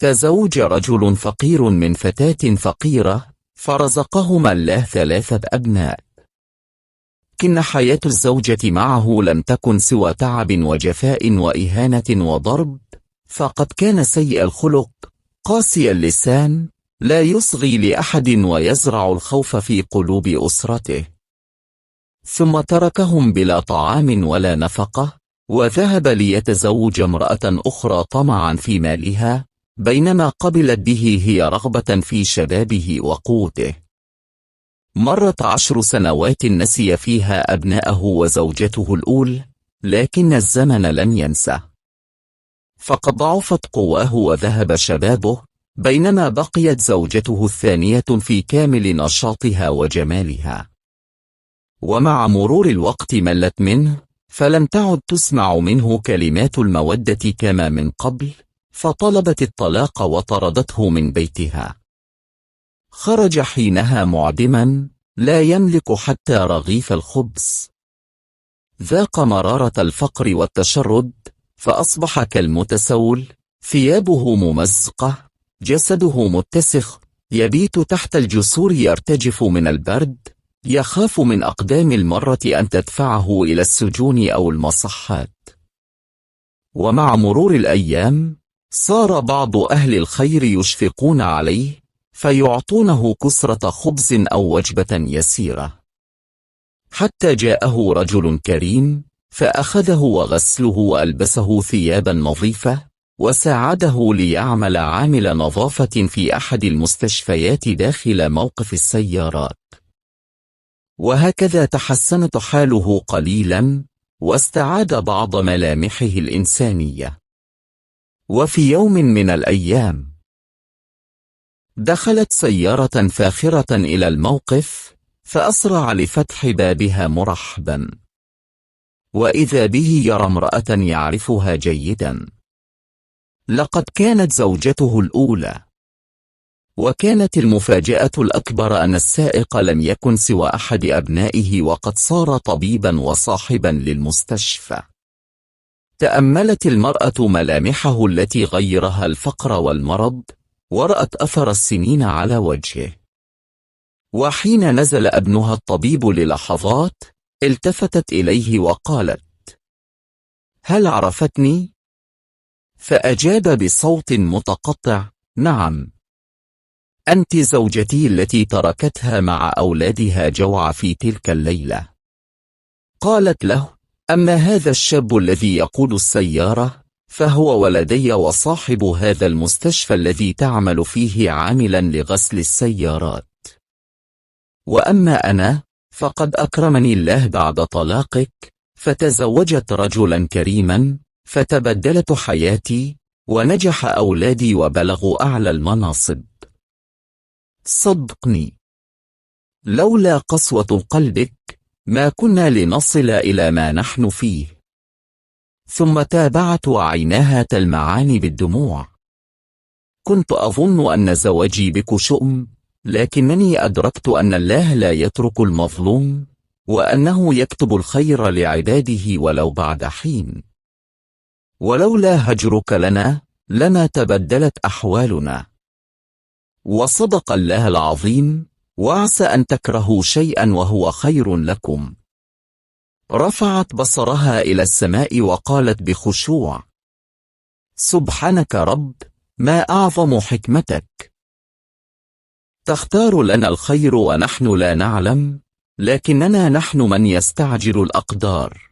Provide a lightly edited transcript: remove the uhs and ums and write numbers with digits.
تزوج رجل فقير من فتاة فقيرة، فرزقهما الله 3 أبناء. لكن حياة الزوجة معه لم تكن سوى تعب وجفاء وإهانة وضرب، فقد كان سيء الخلق، قاسي اللسان، لا يصغي لأحد ويزرع الخوف في قلوب أسرته. ثم تركهم بلا طعام ولا نفقة، وذهب ليتزوج امرأة أخرى طمعا في مالها، بينما قبلت به هي رغبة في شبابه وقوته. مرت 10 سنوات نسي فيها أبناءه وزوجته الأولى، لكن الزمن لم ينسى، فقد ضعفت قواه وذهب شبابه، بينما بقيت زوجته الثانية في كامل نشاطها وجمالها. ومع مرور الوقت ملت منه، فلم تعد تسمع منه كلمات المودة كما من قبل، فطلبت الطلاق وطردته من بيتها. خرج حينها معدما، لا يملك حتى رغيف الخبز. ذاق مرارة الفقر والتشرد، فأصبح كالمتسول، ثيابه ممزقة، جسده متسخ، يبيت تحت الجسور يرتجف من البرد، يخاف من أقدام المرة أن تدفعه إلى السجون أو المصحات. ومع مرور الأيام، صار بعض أهل الخير يشفقون عليه، فيعطونه كسرة خبز أو وجبة يسيرة، حتى جاءه رجل كريم، فأخذه وغسله وألبسه ثيابا نظيفة، وساعده ليعمل عامل نظافة في أحد المستشفيات داخل موقف السيارات. وهكذا تحسنت حاله قليلا، واستعاد بعض ملامحه الإنسانية. وفي يوم من الأيام، دخلت سيارة فاخرة إلى الموقف، فأسرع لفتح بابها مرحبا، وإذا به يرى امرأة يعرفها جيدا. لقد كانت زوجته الأولى. وكانت المفاجأة الأكبر أن السائق لم يكن سوى أحد أبنائه، وقد صار طبيبا وصاحبا للمستشفى. تأملت المرأة ملامحه التي غيرها الفقر والمرض، ورأت أثر السنين على وجهه. وحين نزل ابنها الطبيب للحظات، التفتت إليه وقالت: هل عرفتني؟ فأجاب بصوت متقطع: نعم، أنت زوجتي التي تركتها مع أولادها جوع في تلك الليلة. قالت له: أما هذا الشاب الذي يقود السيارة فهو ولدي وصاحب هذا المستشفى الذي تعمل فيه عاملا لغسل السيارات. وأما أنا فقد أكرمني الله بعد طلاقك، فتزوجت رجلا كريما، فتبدلت حياتي، ونجح أولادي وبلغوا أعلى المناصب. صدقني، لولا قسوة قلبك ما كنا لنصل إلى ما نحن فيه. ثم تابعت وعيناها تلمعان بالدموع. كنت أظن أن زواجي بك شؤم، لكنني أدركت أن الله لا يترك المظلوم، وأنه يكتب الخير لعباده ولو بعد حين. ولولا هجرك لنا لما تبدلت أحوالنا. وصدق الله العظيم، وعسى أن تكرهوا شيئا وهو خير لكم. رفعت بصرها إلى السماء وقالت بخشوع: سبحانك رب، ما أعظم حكمتك. تختار لنا الخير ونحن لا نعلم، لكننا نحن من يستعجل الأقدار.